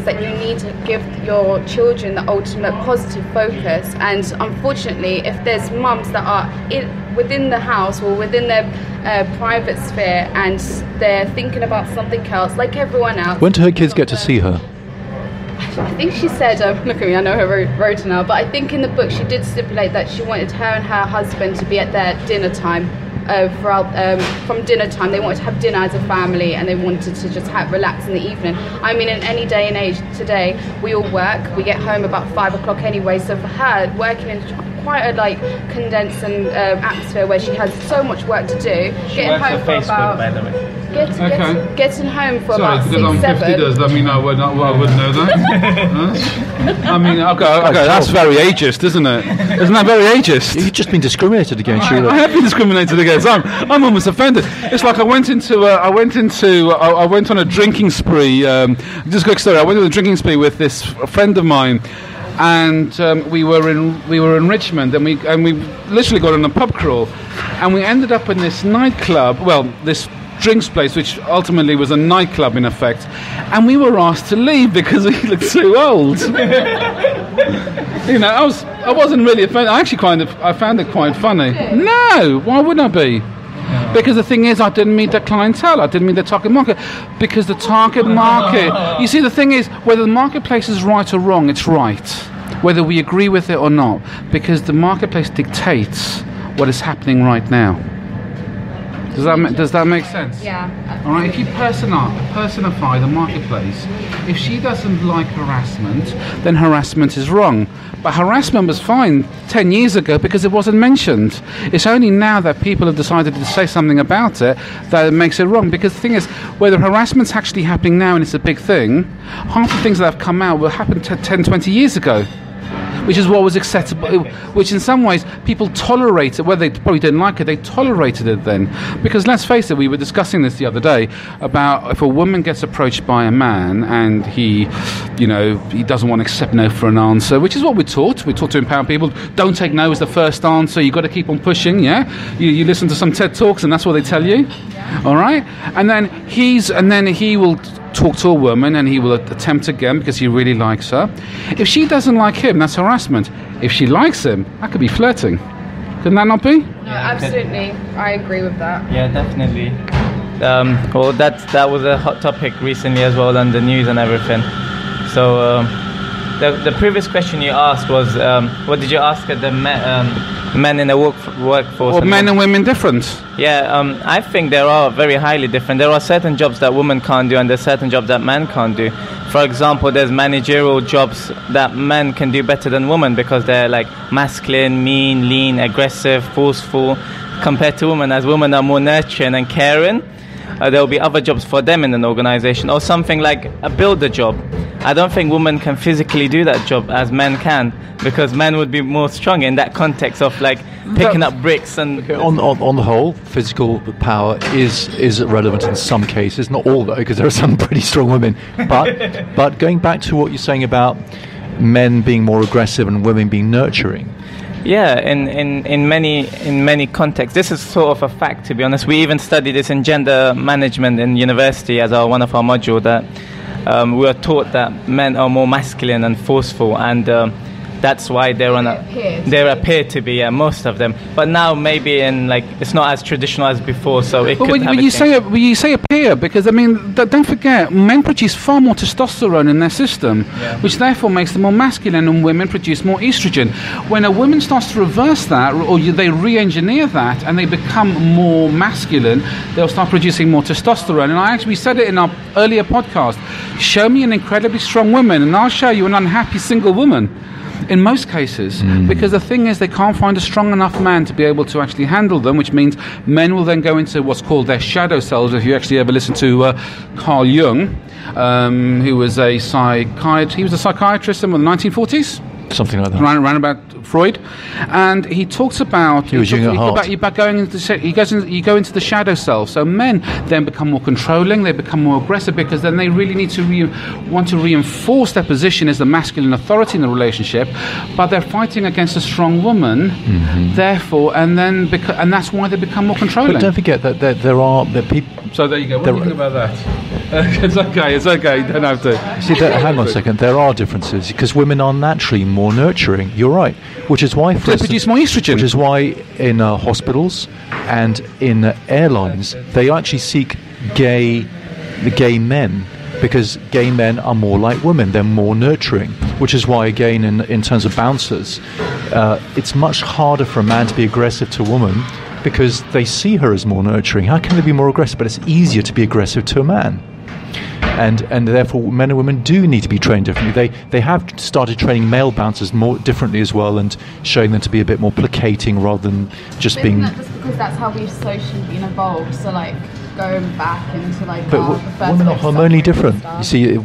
that you need to give your children the ultimate positive focus, and unfortunately if there's mums that are within the house or within their private sphere and they're thinking about something else like everyone else. When do her kids get to see her? I think she said, look at me, I know her rota now, but I think in the book she did stipulate that she wanted her and her husband to be at their dinner time. From dinner time, they wanted to have dinner as a family, and they wanted to just relax in the evening. I mean, in any day and age today, we all work. We get home about 5 o'clock anyway. So for her, working in quite a condensed atmosphere where she has so much work to do, getting home for Facebook, about, by the way. Getting home for about 6, 7. Sorry, because I'm 50, does that mean I wouldn't know that? I mean, okay, that's very ageist, isn't it? Isn't that very ageist? You've just been discriminated against, Sheila. I have been discriminated against. I'm almost offended. It's like I went on a drinking spree. Just a quick story. I went on a drinking spree with this friend of mine, and we were in Richmond, and we literally got on a pub crawl, and we ended up in this nightclub. Well, this drinks place, which ultimately was a nightclub in effect, and we were asked to leave because we looked too old. I wasn't really offended. I found it quite funny. No, why wouldn't I be? Because the thing is, I didn't meet the clientele. I didn't meet the target market. Because the target market... You see, the thing is, whether the marketplace is right or wrong, it's right. Whether we agree with it or not. Because the marketplace dictates what is happening right now. Does that make sense? Yeah. All right. If you personify the marketplace, if she doesn't like harassment, then harassment is wrong. But harassment was fine 10 years ago because it wasn't mentioned. It's only now that people have decided to say something about it that it makes it wrong. Because the thing is, whether harassment's actually happening now and it's a big thing, half the things that have come out will happen 10, 20 years ago. Which is what was acceptable, which in some ways people tolerate it, whether they probably didn't like it, they tolerated it then. Because let's face it, we were discussing this the other day about if a woman gets approached by a man and he doesn't want to accept no for an answer, which is what we're taught. We're taught to empower people. Don't take no as the first answer. You've got to keep on pushing, yeah? You listen to some TED Talks and that's what they tell you, all right? And then he will talk to a woman and he will attempt again because he really likes her. If she doesn't like him, that's harassment. If she likes him, that could be flirting. Couldn't that not be? No, absolutely. I agree with that. Yeah, definitely. Well, that was a hot topic recently as well on the news and everything. So the previous question you asked was, what did you ask at the men in the workforce? Or men and women different? Yeah, I think they are very highly different. There are certain jobs that women can't do and there's certain jobs that men can't do. For example, there's managerial jobs that men can do better than women because they're like masculine, mean, lean, aggressive, forceful, compared to women. As women are more nurturing and caring, there will be other jobs for them in an organization, or something like a builder job. I don't think women can physically do that job as men can, because men would be more strong in that context of like picking up bricks and... Okay, on the whole, physical power is relevant in some cases, not all though, because there are some pretty strong women. But going back to what you're saying about men being more aggressive and women being nurturing. Yeah, in many contexts. This is sort of a fact, to be honest. We even study this in gender management in university as one of our modules, that we are taught that men are more masculine and forceful, and that's why they appear to be most of them. But now maybe it's not as traditional as before, so it could have a change. When you say appear, because I mean, don't forget, men produce far more testosterone in their system, which therefore makes them more masculine, and women produce more estrogen. When a woman starts to reverse that, or they re-engineer that, and they become more masculine, they'll start producing more testosterone. And we said it in our earlier podcast, show me an incredibly strong woman, and I'll show you an unhappy single woman. In most cases, because the thing is they can't find a strong enough man to be able to actually handle them, which means men will then go into what's called their shadow selves. If you actually ever listen to Carl Jung, who was a psychiatrist in the 1940s. Something like that. Around about Freud, and he talks about you go into the shadow self. So men then become more controlling, they become more aggressive, because then they really need to want to reinforce their position as the masculine authority in the relationship, but they're fighting against a strong woman. Therefore, and that's why they become more controlling. But don't forget that there are people. So there you go. What do you think about that? It's okay. It's okay. You don't have to. See, hang on a second. There are differences because women are naturally more nurturing. You're right. Which is why, They produce more estrogen. Which is why in hospitals and in airlines they actually seek the gay men, because gay men are more like women. They're more nurturing. Which is why, again, in terms of bouncers, it's much harder for a man to be aggressive to a woman because they see her as more nurturing. How can they be more aggressive? But it's easier to be aggressive to a man. And therefore, men and women do need to be trained differently. They have started training male bouncers more differently as well, and showing them to be a bit more placating rather than just But being. isn't that just because that's how we've socially been evolved? So like going back into like But the first women are like, hormonally suffering different. stuff. You see,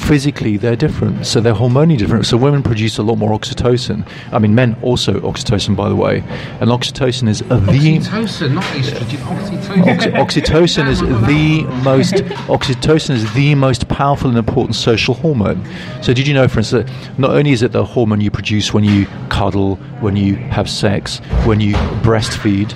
physically they're different, so they're hormonally different. So women produce a lot more oxytocin. I mean, men also oxytocin, by the way. And oxytocin is Oxytocin, not estrogen. Oxytocin. Oxytocin is the most powerful and important social hormone. So did you know, for instance, that not only is it the hormone you produce when you cuddle, when you have sex, when you breastfeed,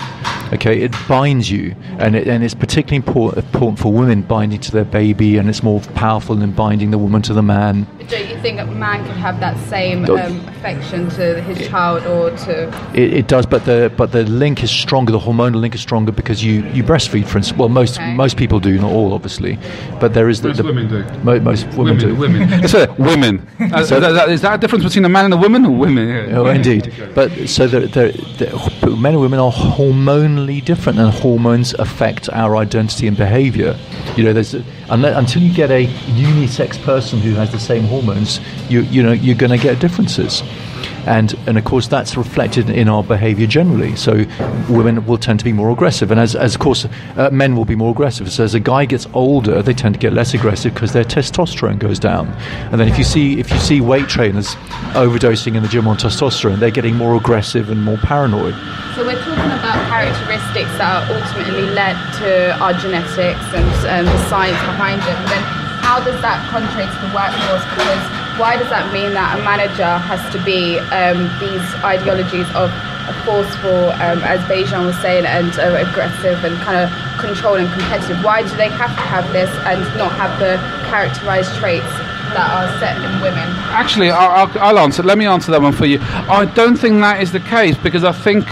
okay, it binds you, and it's particularly important for women binding to their baby, and it's more powerful than binding the woman to the man. Don't you think a man could have that same affection to his child or to? It does, but the link is stronger. The hormonal link is stronger because you breastfeed, for instance. Well, most people do, not all, obviously, but there is Most women do. Most women do. Women. So, women. Is that a difference between a man and a woman, or women? Yeah. Oh, indeed. But so the men and women are hormonally different, and hormones affect our identity and behaviour. You know, until you get a unisex person who has the same hormones, you're going to get differences. And of course that's reflected in our behaviour generally. So women will tend to be more aggressive, and as of course men will be more aggressive. So as a guy gets older, they tend to get less aggressive because their testosterone goes down. And then if you see weight trainers overdosing in the gym on testosterone, they're getting more aggressive and more paranoid. So we're talking about characteristics that are ultimately led to our genetics and the science behind it. But then how does that contrary to the workforce? Because why does that mean that a manager has to be these ideologies of forceful, as Bejan was saying, and aggressive and kind of controlling and competitive? Why do they have to have this and not have the characterized traits that are set in women? Actually, I'll answer. Let me answer that one for you. I don't think that is the case, because I think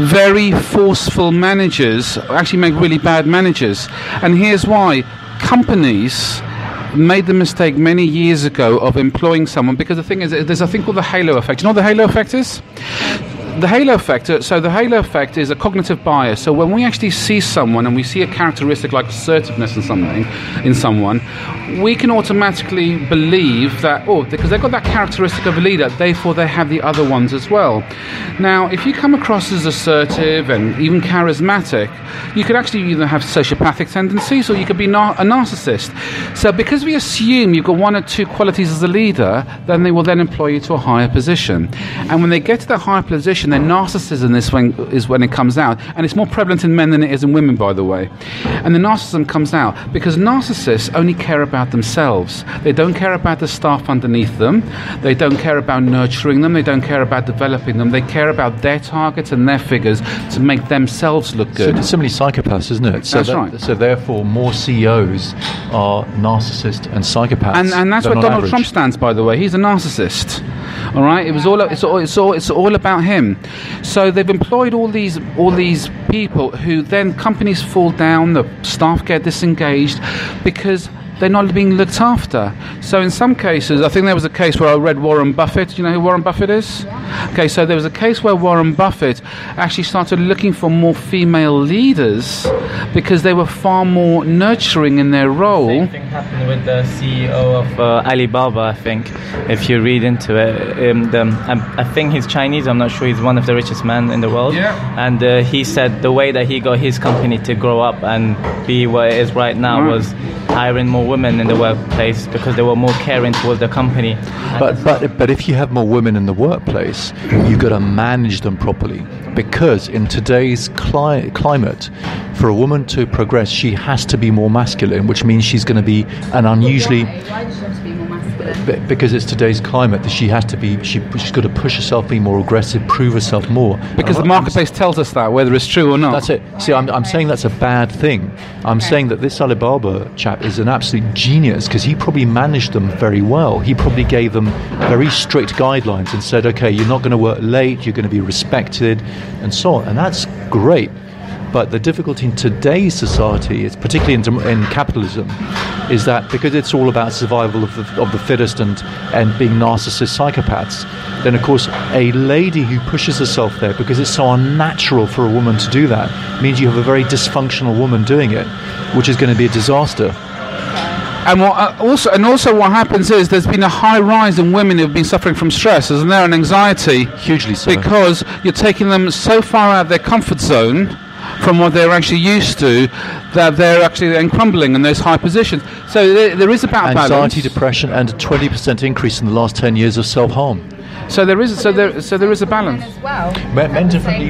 very forceful managers actually make really bad managers. And here's why. Companies made the mistake many years ago of employing someone, because the thing is, there's a thing called the halo effect. You know what the halo effect is? The halo effect, the halo effect is a cognitive bias. So when we actually see someone and we see a characteristic like assertiveness in someone, we can automatically believe that, because they've got that characteristic of a leader, therefore they have the other ones as well. Now, if you come across as assertive and even charismatic, you could actually either have sociopathic tendencies or you could be a narcissist. So because we assume you've got one or two qualities as a leader, then they will then employ you to a higher position. And when they get to that higher position, then narcissism is when it comes out. And it's more prevalent in men than it is in women, by the way. And the narcissism comes out because narcissists only care about themselves. They don't care about the staff underneath them. They don't care about nurturing them. They don't care about developing them. They care about their targets and their figures to make themselves look good. So it's similarly psychopaths, isn't it? That's right. So therefore, more CEOs are narcissists and psychopaths. And that's what Donald Trump stands, by the way. He's a narcissist. All right, it's all about him. So they've employed all these people who then companies fall down, the staff get disengaged because they're not being looked after. So in some cases, I think there was a case where I read Warren Buffett. Do you know who Warren Buffett is? Yeah. Okay, so there was a case where Warren Buffett actually started looking for more female leaders because they were far more nurturing in their role. Same thing happened with the CEO of Alibaba, I think, if you read into it. I think he's Chinese, I'm not sure, he's one of the richest men in the world. Yeah. And he said the way that he got his company to grow up and be where it is right now was hiring more women in the workplace because they were more caring towards the company. But if you have more women in the workplace, you've got to manage them properly, because in today's climate, for a woman to progress, she has to be more masculine, which means she's going to be an unusually. Why does she have to be more masculine? masculine. Because it's today's climate that she has to be. She's got to push herself, be more aggressive, prove herself more. Because the marketplace tells us that, whether it's true or not. That's it. See, I'm saying that's a bad thing. I'm saying that this Alibaba chap is an absolute genius because he probably managed them very well. He probably gave them very strict guidelines and said, okay, you're not going to work late, you're going to be respected, and so on. And that's great. But the difficulty in today's society, is particularly in capitalism, is that because it's all about survival of the fittest and being narcissist psychopaths, then of course a lady who pushes herself there because it's so unnatural for a woman to do that means you have a very dysfunctional woman doing it, which is going to be a disaster. And also what happens is there's been a high rise in women who've been suffering from stress, isn't there, and anxiety? Hugely so. Because you're taking them so far out of their comfort zone from what they're actually used to, that they're actually then crumbling in those high positions. So there is about anxiety, balance. depression, and a 20% increase in the last 10 years of self-harm. So there is a balance. Men as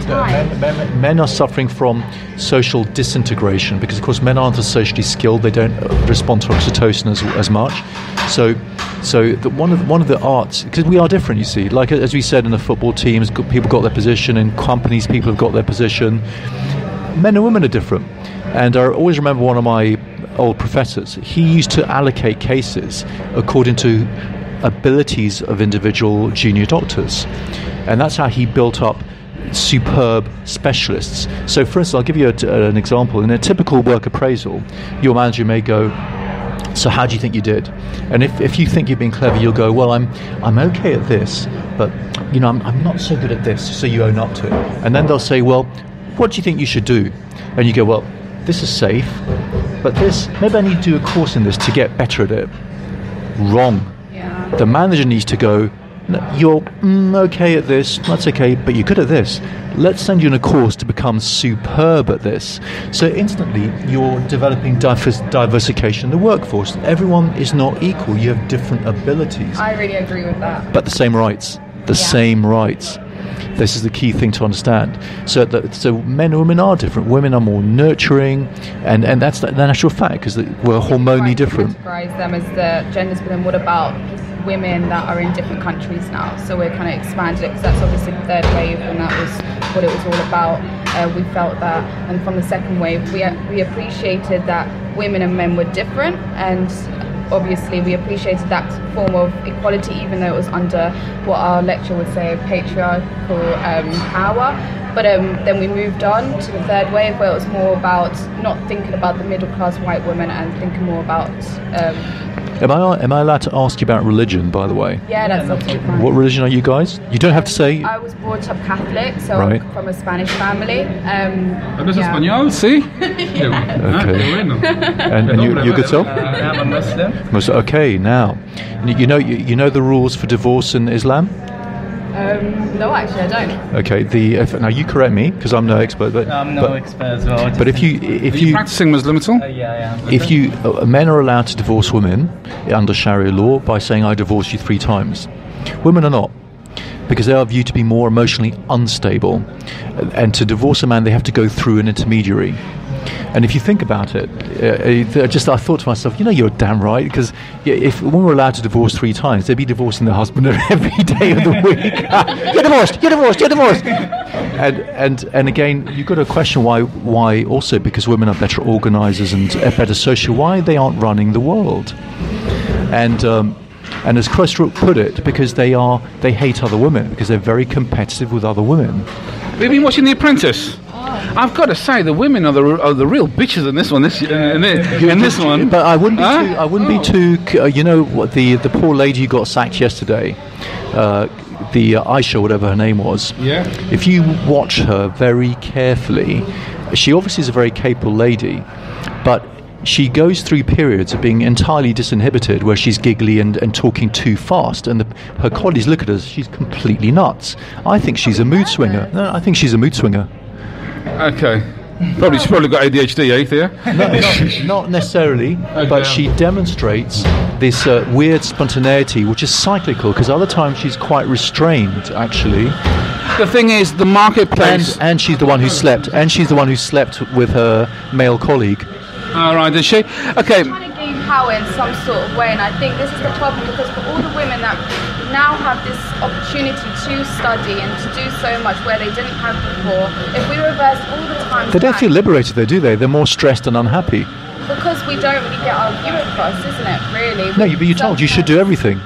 well. Men are suffering from social disintegration because, of course, men aren't as socially skilled. They don't respond to oxytocin as much. So one of the arts, because we are different, you see. Like as we said in the football teams, people got their position. In companies, people have got their position. Men and women are different. And I always remember one of my old professors. He used to allocate cases according to abilities of individual junior doctors, and that's how he built up superb specialists. So for instance, I'll give you an example. In a typical work appraisal, your manager may go, so how do you think you did? And if you think you're being clever, you'll go, well, I'm okay at this, but I'm not so good at this, so you own up to it. And then they'll say, well, what do you think you should do? And you go, well, this is safe, but this, maybe I need to do a course in this to get better at it. Wrong. The manager needs to go, no, you're okay at this, that's okay, but you're good at this. Let's send you on a course to become superb at this. So instantly you're developing diversification in the workforce. Everyone is not equal. You have different abilities. I really agree with that. But the same rights. Same rights. This is the key thing to understand. So men and women are different. Women are more nurturing, and that's the natural fact because we're hormonally different. Categorize them as the genders, but then what about women that are in different countries now? So we're kind of expanded it because that's obviously the third wave, and that was what it was all about. We felt that, and from the second wave, we appreciated that women and men were different, and obviously we appreciated that form of equality, even though it was under what our lecturer would say patriarchal power. But then we moved on to the third wave, where it was more about not thinking about the middle class white woman and thinking more about Am I allowed to ask you about religion, by the way? yeah, that's absolutely fine. What religion are you guys? You don't have to say. I was brought up Catholic, so Right. I'm from a Spanish family. ¿Hablas yeah. español? Sí. Okay. And you good self? I'm a Muslim. Okay, now you know the rules for divorce in Islam. No, actually, I don't. Okay, now you correct me because I'm no expert, but I'm no expert as well. But if Are you practicing Muslim at all? Yeah. if you men are allowed to divorce women under Sharia law by saying I divorce you 3 times, women are not, because they are viewed to be more emotionally unstable, and to divorce a man they have to go through an intermediary. And if you think about it, I thought to myself, you're damn right, because if women were allowed to divorce 3 times, they'd be divorcing their husband every day of the week. You're divorced. And again, you've got to question why also, because women are better organisers and better social, why they aren't running the world. And as Crossrook put it, because they hate other women, because they're very competitive with other women. We've been watching The Apprentice. I've got to say, the women are the real bitches in this one. In this one, but I wouldn't be too. What the poor lady who got sacked yesterday, the Aisha, whatever her name was. Yeah. If you watch her very carefully, she obviously is a very capable lady, but she goes through periods of being entirely disinhibited, where she's giggly and talking too fast, and her colleagues look at her. She's completely nuts. I think she's a mood swinger. No, I think she's a mood swinger. Okay. She's probably got ADHD, Thea? Not necessarily, but she demonstrates this weird spontaneity, which is cyclical, because other times she's quite restrained, actually. The thing is, the marketplace... And she's the one who slept with her male colleague. All right, is she? Okay. Trying to gain power in some sort of way. And I think this is the problem, because for all the women that now have this opportunity to study and to do so much where they didn't have before, if we reverse all the time, They don't feel liberated, though, do they? They're more stressed and unhappy. because we don't really get our view across, isn't it? Really. No, but you're told you should do everything.